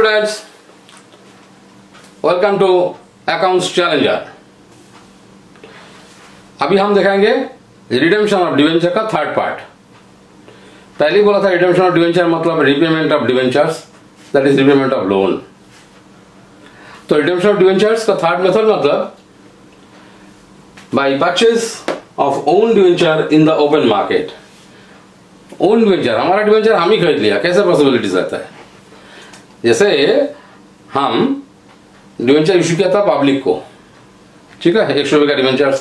Students, welcome to Accounts Challenger. अभी हम दिखाएंगे रिडेम्पशन ऑफ डिवेंचर का थर्ड पार्ट। पहले बोला था रिडेम्पशन ऑफ डिवेंचर मतलब repayment of debentures, that is repayment of loan. तो रिडेम्पशन ऑफ डिवेंचर्स का थर्ड मेथड मतलब by purchase of own debenture in the open market. Own debenture, हमारा debenture हम ही खरीद लिया, कैसे पॉसिबिलिटीज रहता है? जैसे हम डिवेंचर इशू किया था पब्लिक को, ठीक है, 100 रुपये का डिवेंचर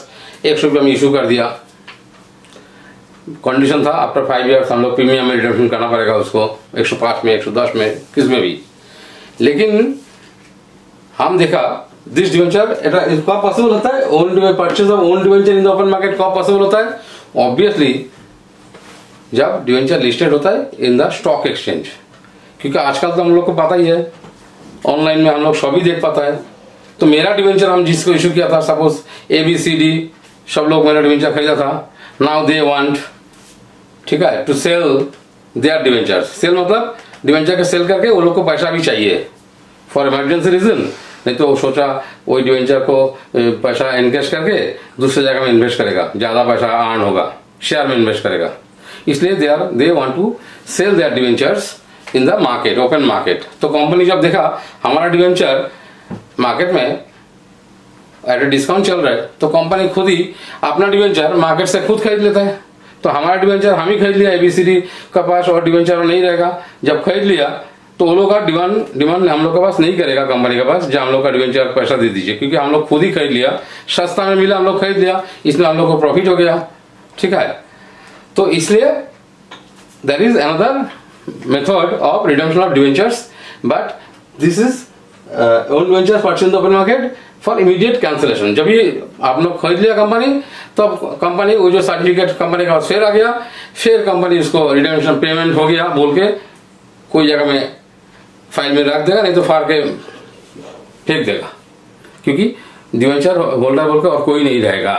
100 रुपये में इशू कर दिया। कंडीशन था आफ्टर 5 इयर्स हम लोग प्रीमियम में रिडम्पशन करना पड़ेगा उसको, 105 में, 110 में, किस में भी। लेकिन हम देखा दिस डिवेंचर कब पॉसिबल होता है? Own purchase of own debenture in the open market कब पॉसिबल होता है? ऑब्वियसली जब डिवेंचर लिस्टेड होता है इन द स्टॉक एक्सचेंज, क्योंकि आजकल तो हम लोग को पता ही है ऑनलाइन में हम लोग सभी देख पाता है। तो मेरा डिवेंचर हम जिसको इशू किया था, सपोज ABCD सब लोग मेरा डिवेंचर खरीदा था। नाउ दे वांट, ठीक है, to sell their debenture. Sell मतलब डिवेंचर के सेल करके वो लोग को पैसा भी चाहिए फॉर इमरजेंसी रीजन। नहीं तो सोचा वही डिवेंचर को पैसा इन्वेस्ट करके दूसरी जगह में इन्वेस्ट करेगा, ज्यादा पैसा अर्न होगा, शेयर में इन्वेस्ट करेगा। इसलिए they want to sell their debentures in the market, open market. तो कंपनी जब देखा हमारा डिवेंचर मार्केट में एट ए डिस्काउंट चल रहा है, तो कंपनी खुद ही अपना डिवेंचर मार्केट से खुद खरीद लेता है। तो हमारा डिवेंचर हम ही खरीद लिया ABCD का पास, और डिवेंचर नहीं रहेगा। जब खरीद लिया तो वो लोग का डिमांड हम लोग के पास नहीं करेगा कंपनी के पास, जब हम लोग का डिवेंचर पैसा दे दीजिए, क्योंकि हम लोग खुद ही खरीद लिया, सस्ता में मिला, हम लोग खरीद लिया, इसमें हम लोग को प्रॉफिट हो गया, ठीक है। तो इसलिए there is another method of redemption of debentures, but this is own debenture purchase in the open market for immediate cancellation. जब ये आप लोग खरीद लिया कंपनी, तो कंपनी वो जो सर्टिफिकेट कंपनी का शेयर आ गया, फिर कंपनी उसको रिडम्पशन पेमेंट हो गया बोल के कोई जगह में फाइल में रख देगा, नहीं तो फाड़ के फेंक देगा, क्योंकि डिवेंचर होल्डर बोल के और कोई नहीं रहेगा।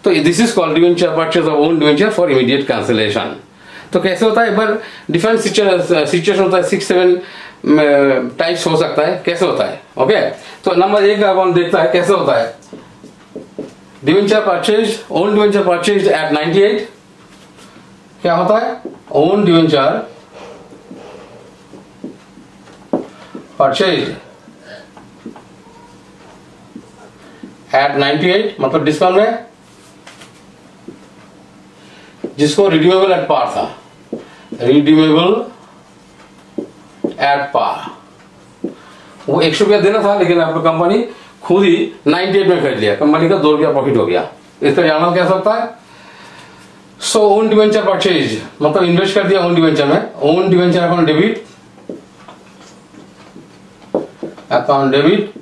तो this is called debenture purchase of own debenture for immediate cancellation. तो कैसे होता है? एक बार डिफरेंट सिचुएशन होता है, 6-7 टाइप्स हो सकता है। कैसे होता है? ओके, तो नंबर 1 अपन देखता है कैसे होता है। Debenture purchase, own debenture purchase at 98। क्या होता है? ओन डिवेंचर परचेज एट 98 मतलब डिस्काउंट में, जिसको रिडीमेबल एट पार था, रिडीमेबल एट पार। वो 100 रुपया देना था, लेकिन आपको कंपनी खुद ही 98 में खरीद लिया, कंपनी का 2 रुपया प्रॉफिट हो गया। इस तरह जानना क्या सकता है? सो ओन डिवेंचर परचेज मतलब इन्वेस्ट कर दिया ओन डिवेंचर में। Own debenture account debit, account debit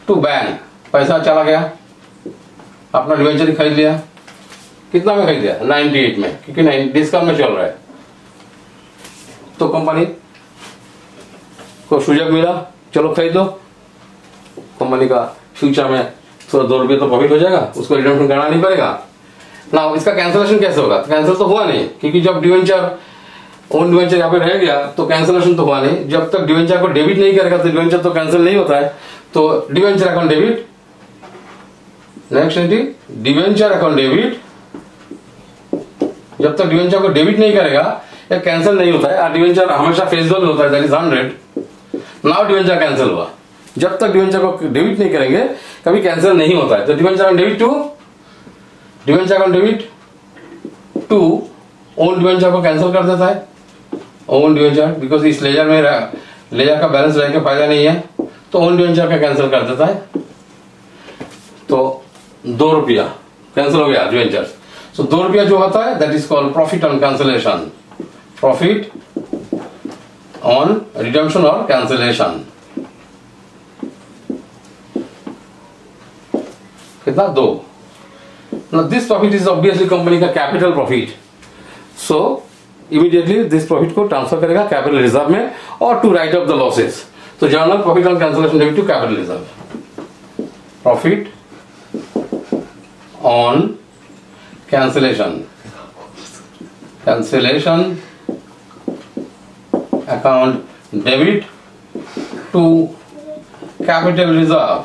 to bank, पैसा चला गया, अपना डिवेंचर ही खरीद लिया। कितना में खरीद लिया? 98 में, क्योंकि डिस्काउंट में चल रहा है। तो कंपनी को सुजग मिला, चलो खरीद दो। कंपनी का फ्यूचर में थोड़ा 2 रुपये तो प्रॉफिट हो जाएगा, उसको रिडम्पशन करना नहीं पड़ेगा ना। इसका कैंसिलेशन कैसे होगा? कैंसिल तो हुआ नहीं, क्योंकि जब डिवेंचर ओन डिवेंचर यहाँ पे रह गया तो कैंसिलेशन तो हुआ नहीं। जब तक डिवेंचर को डेबिट नहीं करेगा तो डिवेंचर तो कैंसिल नहीं होता है। तो debenture account debit, next entry debenture account debit. जब तक डिवेंचर को डेबिट नहीं करेगा या कैंसिल नहीं होता है, डिवेंचर हमेशा फेस वैल्यू होता है, that is 100। Now debenture cancel हुआ, जब तक डिवेंचर को डेबिट नहीं करेंगे कभी कैंसिल नहीं होता है। तो debenture account debit to, debenture account debit to own debenture को कैंसिल कर देता है। ओन डिवेंचर, बिकॉज इस लेजर में लेजर का बैलेंस रहने का फायदा नहीं है, तो ओन डिवेंचर का कैंसिल कर देता है। तो 2 रुपया कैंसिल हो गया डिवेंचर। सो 2 रुपया जो होता है that is called profit on cancellation, profit on redemption और कैंसिलेशन। कितना? 2। Now this profit is obviously company का capital profit, so immediately this profit को ट्रांसफर करेगा कैपिटल रिजर्व में और to write off the losses. तो journal profit on cancellation debit to capital reserve, profit on cancellation account debit to capital reserve,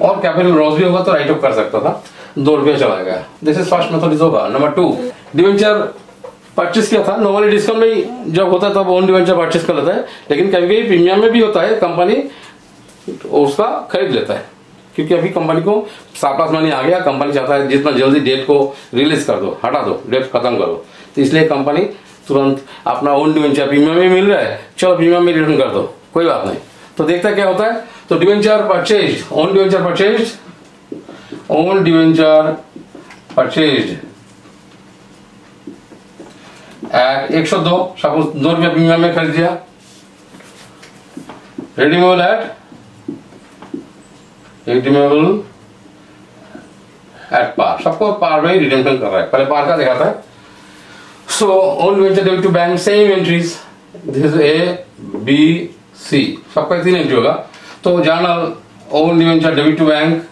और capital loss भी होगा तो right off कर सकता था, 2 रुपया चला गया। This is first method is होगा। नंबर 2, डिवेंचर परचेस किया था, नॉर्मली डिस्काउंट में जब होता है तब ओन डिवेंचर परचेस कर लेता है, लेकिन कभी कभी प्रीमियम में भी होता है, कंपनी उसका खरीद लेता है, क्योंकि अभी कंपनी को सरप्लस मनी आ गया, कंपनी चाहता है जितना जल्दी डेट को रिलीज कर दो, हटा दो, डेट खत्म करो, तो इसलिए कंपनी तुरंत अपना ओन डिवेंचर प्रीमियम में मिल रहा है, चलो प्रीमियम में रिटर्न कर दो, कोई बात नहीं। तो देखता क्या होता है, तो debenture purchase, own debenture purchase, own debenture purchase at 102, suppose 2 रुपया प्रीमियम में खरीद दिया, रिडीमेबल एट पार, सबको पार में रिडेम्पशन कर रहा है, पहले पार का दिखाता है। So own debenture debit to bank, same entries, this is A B C, सबका 3 एंट्री होगा। तो journal own debenture debit to bank,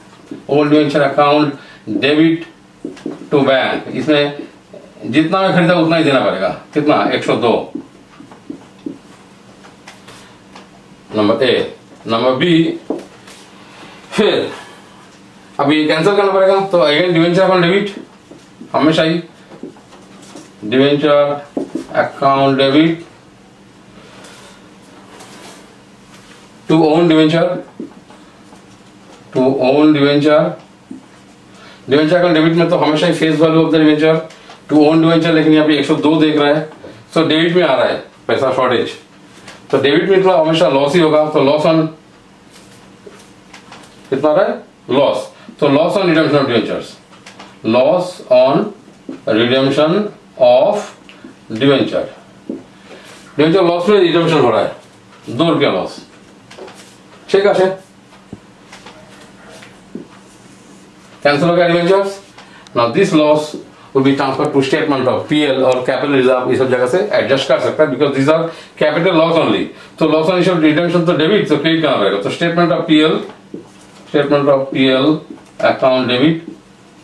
own debenture account debit to bank, इसमें जितना मैं खरीदा उतना ही देना पड़ेगा, कितना 102, नंबर ए। नंबर बी, फिर अब ये कैंसिल करना पड़ेगा, तो अगेन डिवेंचर अकाउंट डेबिट, हमेशा ही debenture account debit to own debenture, to own debenture, debenture account debit में तो हमेशा ही face value of the debenture to own debenture, लेकिन यहाँ पे 102 देख रहा है, तो डेबिट में आ रहा है पैसा शॉर्टेज, तो डेबिट में तो हमेशा लॉस ही होगा, तो लॉस ऑन कितना रहा है, लॉस, तो loss on redemption of debentures, loss on redemption of debenture, debenture loss में रिडेम्पशन हो रहा है, 2 रुपया लॉस, ठीक है, कैंसिल हो गया debentures. Now this loss will be transferred to statement of PL और capital reserve, इस सब जगह से एडजस्ट कर सकता है, because these are capital loss only, तो loss on issue of redemption तो डेबिट, तो क्रेडिट करना पड़ेगा, तो statement of PL account debit,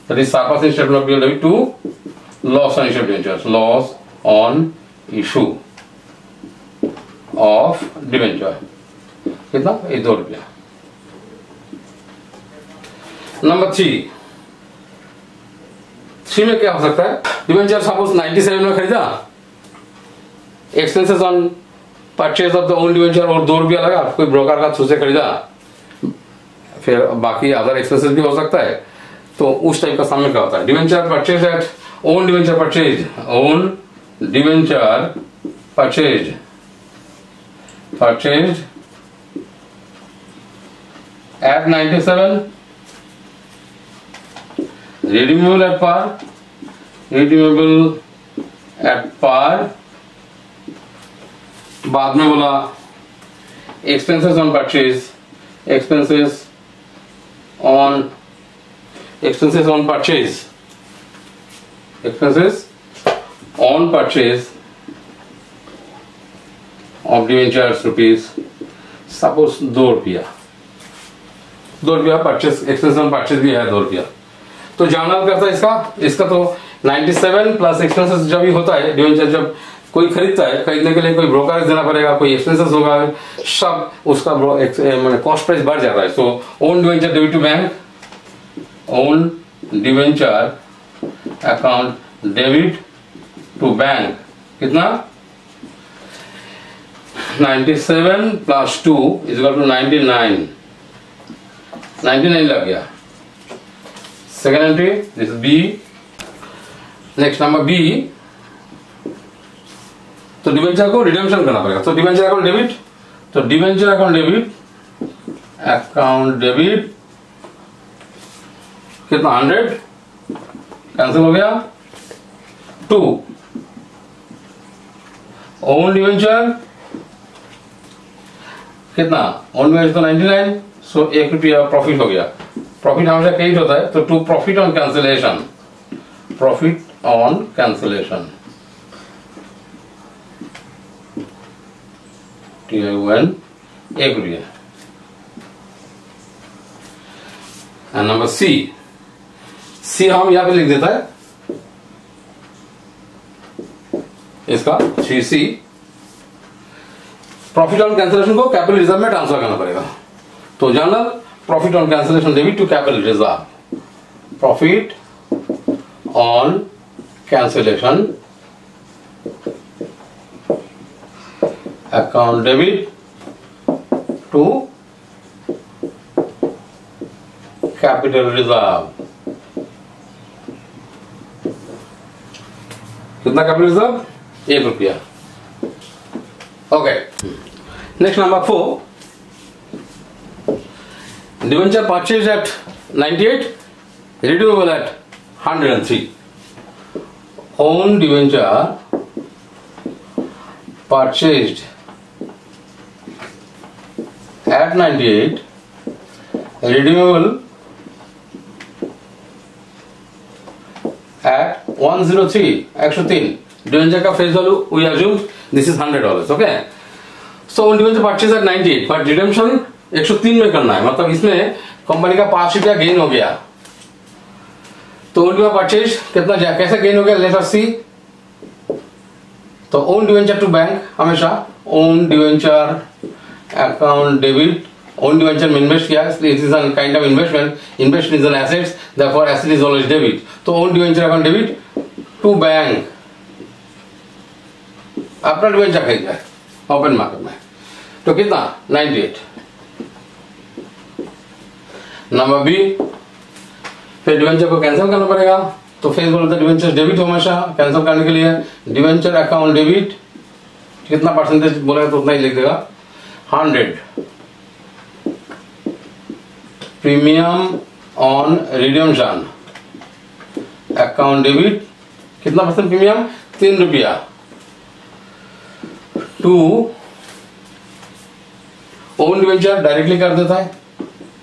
that is surplus in statement of PL debit to loss on issue of debentures, loss on issue of debenture, कितना, 2 रुपया। Number 3 में क्या हो सकता है, डिवेंचर सपोज 97 में खरीदा, expenses on purchase of the own debenture और 2 रुपया लगा, कोई ब्रोकर का थ्रू से खरीदा, फिर बाकी अदर एक्सपेंसेस भी हो सकता है, तो उस टाइप का सामने क्या होता है, debenture purchase at own debenture purchase, own debenture purchase at 97, redeemable at par, redeemable at par, बाद में बोला expenses on purchase, expenses on purchase, expenses on purchase of debentures rupees, suppose 2 रुपया परचेस, एक्सपेंस ऑन परचेस भी है 2 रुपया, तो journal करता है इसका तो 97 प्लस एक्सपेंसेस जब भी होता है, डिवेंचर जब कोई खरीदता है, खरीदने के लिए कोई ब्रोकर देना पड़ेगा, कोई एक्सपेंसेस होगा, सब उसका मैंने कॉस्ट प्राइस बढ़ जाता है। So own debenture debit to bank, own debenture account debit to bank, कितना 97 प्लस 2 इज इक्वल टू 99 लग गया। Second entry this B. Next number B, तो डिवेंचर को रिडेम्पशन करना पड़ेगा, तो डिवेंचर अकाउंट डेबिट, तो डिवेंचर अकाउंट डेबिट कितना 100 कैंसिल हो गया, 2 ओन डिवेंचर कितना, ओन डिवेंचर तो 99, सो 1 रुपया प्रॉफिट हो गया। प्रॉफिट हमेशा क्रेडिट होता है, तो 2 प्रॉफिट ऑन कैंसिलेशन, TION 1 रुपया। एंड नंबर सी हम यहां पे लिख देता है इसका 3C, प्रॉफिट ऑन कैंसिलेशन को कैपिटल रिजर्व में ट्रांसफर करना पड़ेगा। तो journal profit on cancellation debit to capital reserve, profit on cancellation account debit to capital reserve. कितना capital reserve? ₹1। Okay, next number 4, debenture purchase at 98, redeemable at 103। Own debenture purchased at 98, redeemable at 103, 103। Debenture का face value we assume this is $100। Okay, so debenture purchase at 98 but redemption 103 में करना है, मतलब इसमें company का ₹5 gain हो गया। तो ओन डिवेंचर परचेज कितना कैसे गेन हो गया, लेट अस सी। तो ओन डिवेंचर टू बैंक, हमेशा own debenture account debit, own debenture में इन्वेस्ट किया, it is a kind of investment, invest is an assets, therefore asset is always debit. तो own debenture account debit to bank, अपना debenture खरीदा है open market में, तो कितना 98। Number B, फिर डिवेंचर को कैंसिल करना पड़ेगा। तो फिर बोलते डिवेंचर डेबिट हमेशा कैंसिल करने के लिए डिवेंचर अकाउंट डेबिट कितना परसेंटेज बोलेगा तो उतना ही लिख देगा 100। Premium on redemption account debit कितना percent premium, ₹3। To own debenture directly कर देता है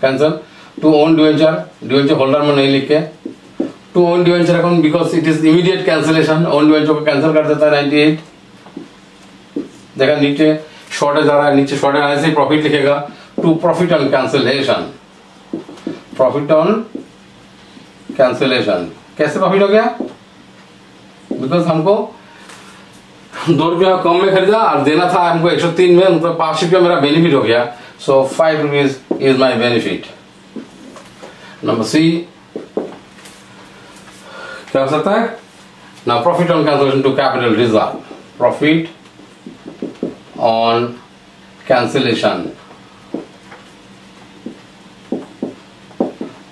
cancel, to own debenture, debenture holder में नहीं लिख के, to own debenture account because it is immediate cancellation, own debenture को कैंसिल कर देता है 98। देखा नीचे शॉर्टेज आ रहा है, नीचे शॉर्टेज आने से प्रॉफिट लिखेगा, to profit on cancellation, profit on cancellation. कैसे प्रॉफिट हो गया, बिकॉज हमको ₹2 कम में खरीदा और देना था हमको 103 में, मतलब ₹5 मेरा बेनिफिट हो गया। So ₹5 is my benefit. Number C क्या हो सकता है ना, profit on cancellation to capital reserve, profit on cancellation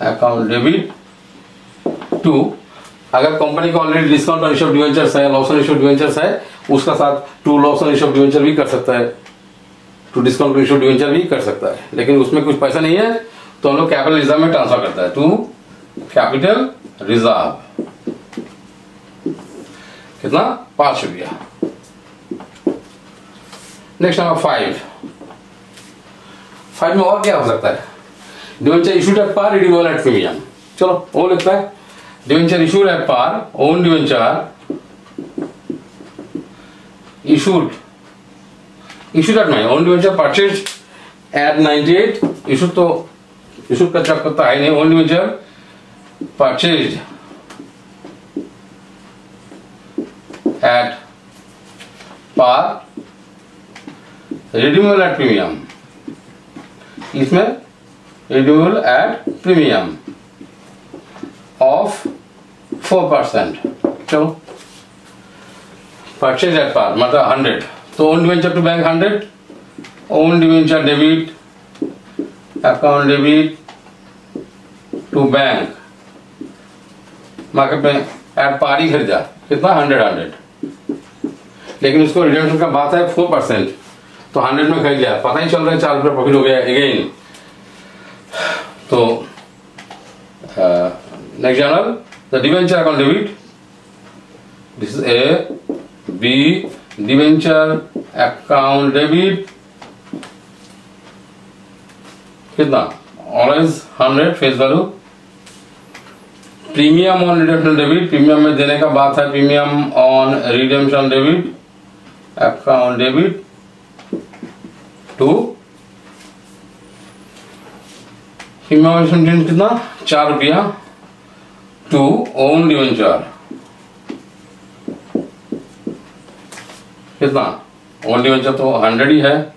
account debit to, अगर कंपनी को already discount on issue of debentures है, loss on issue of debentures है, उसका साथ to loss on issue of debenture भी कर सकता है, to discount on issue of debenture भी कर सकता है, लेकिन उसमें कुछ पैसा नहीं है तो हम लोग कैपिटल रिजर्व में ट्रांसफर करता है, टू कैपिटल रिजर्व। कितना ₹5। नेक्स्ट नंबर 5 में और क्या हो सकता है, debenture issued at par, redeemable at premium. चलो वो लिखता है debenture issued at par, own debenture issued at नहीं, own debenture purchase at 98, issued तो इशूड का चक्कर तो है नहीं, own debenture purchase at par, redeemable at premium, इसमें रिडीमेबल एट प्रीमियम ऑफ 4%। चलो परचेज एट पार मतलब 100, तो own debenture to bank 100, own debenture debit account debit to bank, market में एट पार ही खरीदा, कितना 100, लेकिन उसको रिडेम्पशन का बात है 4%, तो 100 में खरीद लिया, पता ही चल रहा है ₹4 प्रॉफिट हो गया अगेन। तो next journal the debenture account debit, this is A B, debenture account debit कितना always 100 face value, premium on redemption debit, premium में देने का बात है, premium on redemption debit account debit to premium कितना ₹4 टू ओन डिवेंचर, कितना own debenture तो 100 ही है,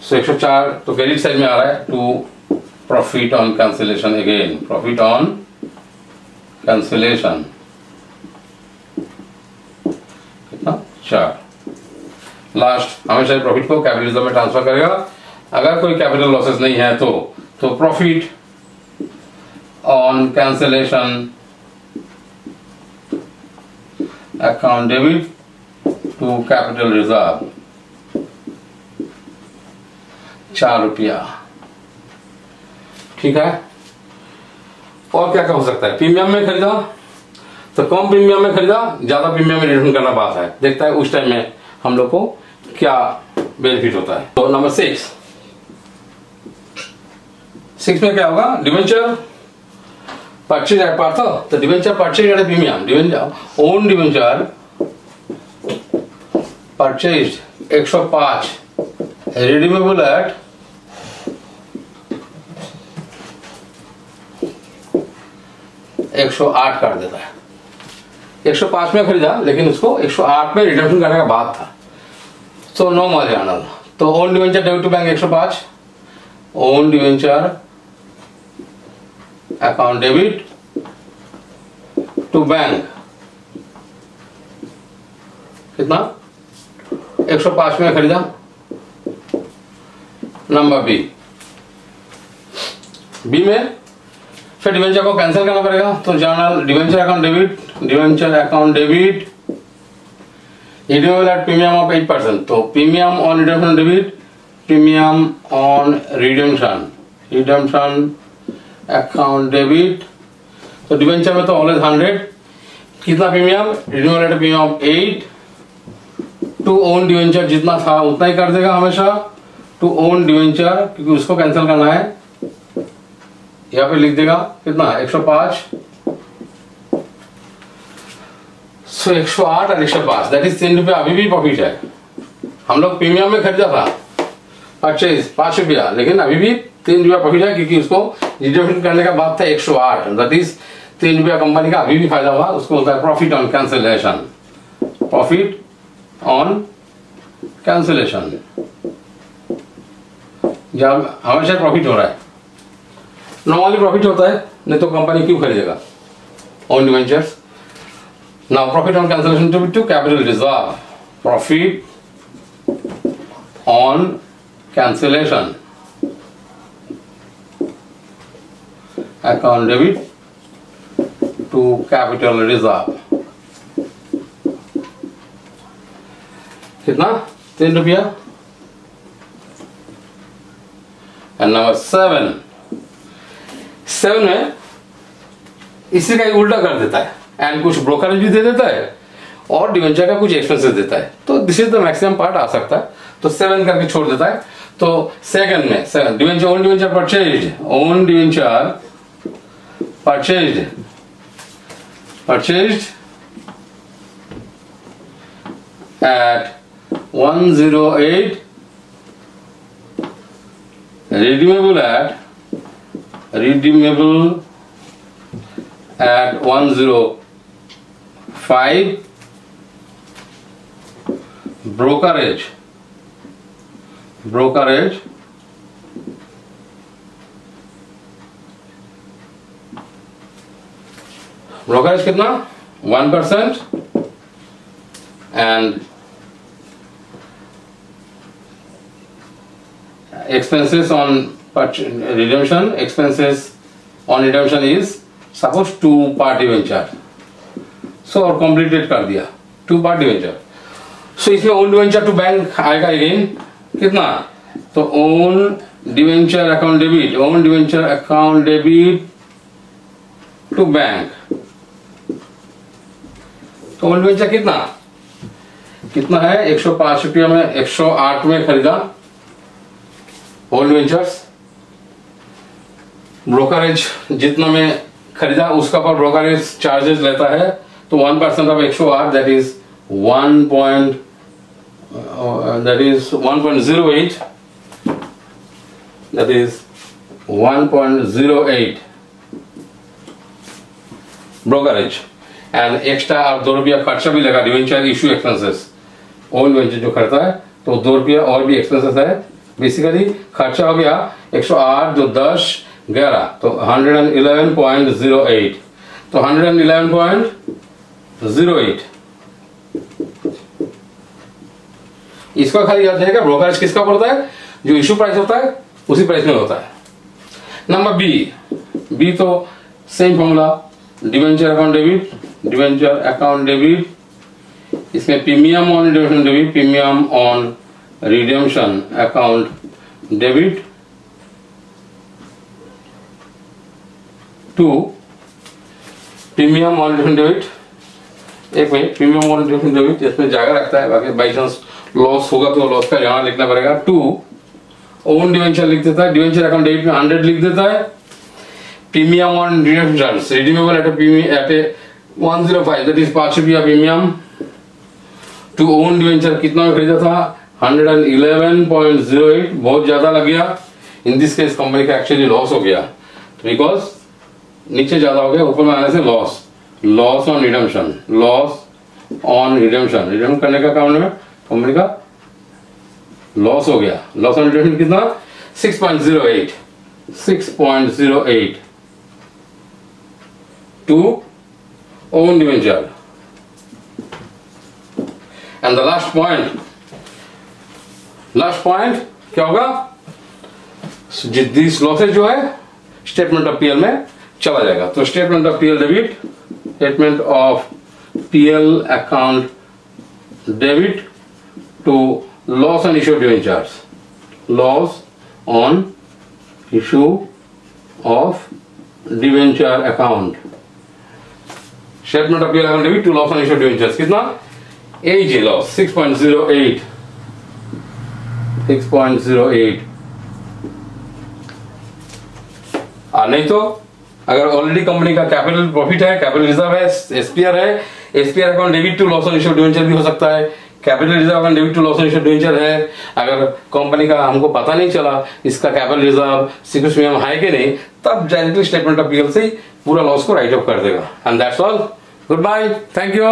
सो 104 तो क्रेडिट साइड में आ रहा है। To profit on cancellation, again profit on cancellation कितना 4। लास्ट हमेशा प्रॉफिट को कैपिटल रिजर्व में ट्रांसफर करेगा। अगर कोई कैपिटल लॉसेस नहीं है तो profit on cancellation account debit to capital reserve 4 रुपया। ठीक है। और क्या क्या हो सकता है? प्रीमियम में खरीदा तो कम प्रीमियम में खरीदा, ज्यादा प्रीमियम में रिटर्न करना बात है। देखता है उस टाइम में हम लोग को क्या बेनिफिट होता है। तो नंबर 6 में क्या होगा? डिवेंचर परचेज एट पार्थ, तो debenture purchase at premium, debenture own debenture purchase 105 redeemable eight 108 कर देता है। 105 में खरीदा लेकिन उसको 108 में रिडम्पशन करने का बात था। तो नो मार्जिनल, तो own debenture debit to bank 105, own debenture account debit to bank कितना 105 में खरीदा। नंबर बी में फिर डिवेंचर को कैंसिल करना पड़ेगा। तो journal debenture account debit redeemable at premium of 8%, तो premium on redemption debit, premium on redemption account debit. तो डिवेंचर में तो ऑलवेज 100, कितना premium? Redeemable at premium of 8 to own debenture, जितना था उतना ही कर देगा हमेशा, टू ओन डिवेंचर, क्योंकि उसको कैंसिल करना है। यहाँ पे लिख देगा कितना 105, सो 108 और 105 दैट इज 3 रुपया अभी भी प्रॉफिट है। हम लोग प्रीमियम में खरीदा था परचेज 5 रुपया, लेकिन अभी भी 3 रुपया प्रॉफिट है क्योंकि उसको रिडम्पशन करने का बात था 108, दैट इज 3 रुपया कंपनी का अभी भी फायदा हुआ। उसको होता है profit on cancellation, profit on cancellation. जब हमेशा प्रॉफिट हो रहा है, नॉर्मली प्रॉफिट होता है, नहीं तो कंपनी क्यों खरीदेगा own debentures. Now profit on cancellation to capital reserve, profit on cancellation account debit to capital reserve कितना 3 रुपया। एंड नंबर 7 में इसी का उल्टा कर देता है एंड कुछ ब्रोकरेज भी दे देता है और डिवेंचर का कुछ एक्सपेंसेस देता है। तो this is the maximum part आ सकता है, तो 7 करके छोड़ देता है। तो सेकंड में 7 debenture own debenture purchase at 108 redeemable at 105 brokerage कितना 1% and expenses on redemption is suppose 2 part debenture, so और कंप्लीटेड कर दिया 2 part डिवेंचर। सो इसमें ओन डिवेंचर टू बैंक आएगा अगेन कितना, तो own debenture account debit to bank. तो own debenture कितना है 105 रुपया में 108 में खरीदा ओन डिवेंचर्स। ब्रोकरेज जितना में खरीदा उसका पर ब्रोकरेज चार्जेस लेता है, तो 1% of 108 that is 1.08 that is 1.08 brokerage and extra आप 2 रुपया खर्चा भी लगा debenture issue expenses. Own debenture जो खरीदता है तो 2 रुपया और भी एक्सपेंसेस है बेसिकली खर्चा हो गया 108 जो 10 11 तो 111.08 तो 111.08 इसका खाली याद रहेगा। ब्रोकरेज किसका पड़ता है? जो इशू प्राइस होता है उसी प्राइस में होता है। नंबर बी तो same formula, debenture account debit, debenture account debit, इसमें premium on redemption debit, premium on redemption account debit to premium on redemption debit. एक minute, premium on redemption debit इसमें जागा रखता है, बाकी बाई चांस लॉस होगा तो लॉस का यहां लिखना पड़ेगा। टू ओन डिवेंचर लिख देता है, डिवेंचर अकाउंट डेबिट में 100 लिख देता है। Premium on redemption redeemable eight A 105 that is 5 रुपया प्रीमियम टू ओन डिवेंचर कितना में खरीदा था? 111.08, बहुत ज्यादा लग गया। इन दिस केस कंपनी का एक्चुअली लॉस हो गया बिकॉज नीचे ज्यादा हो गया, ऊपर में आने से loss on redemption, loss on redemption, redemption करने का काम में कंपनी का लॉस हो गया। लॉस ऑन रिडेम्पशन कितना? 6.08 to own debenture. And the last point क्या होगा? दिस लॉसेज जो है स्टेटमेंट ऑफ पीएल में चला जाएगा। तो statement of PL debit, statement of PL account debit to loss on issue debentures, loss on issue of debenture account, statement of PL account debit to loss on issue debentures कितना? As loss 6.08 नहीं तो अगर already company का capital profit है, capital reserve है, SPR है, SPR account debit to loss on issue debenture भी हो सकता है। Capital reserve account debit to loss on issue debenture है। अगर कंपनी का हमको पता नहीं चला इसका कैपिटल रिजर्व सिक्योरिटी प्रीमियम है कि नहीं, तब डायरेक्टली स्टेटमेंट ऑफ पीएल से पूरा लॉस को राइट ऑफ कर देगा। And that's all. Goodbye, thank you.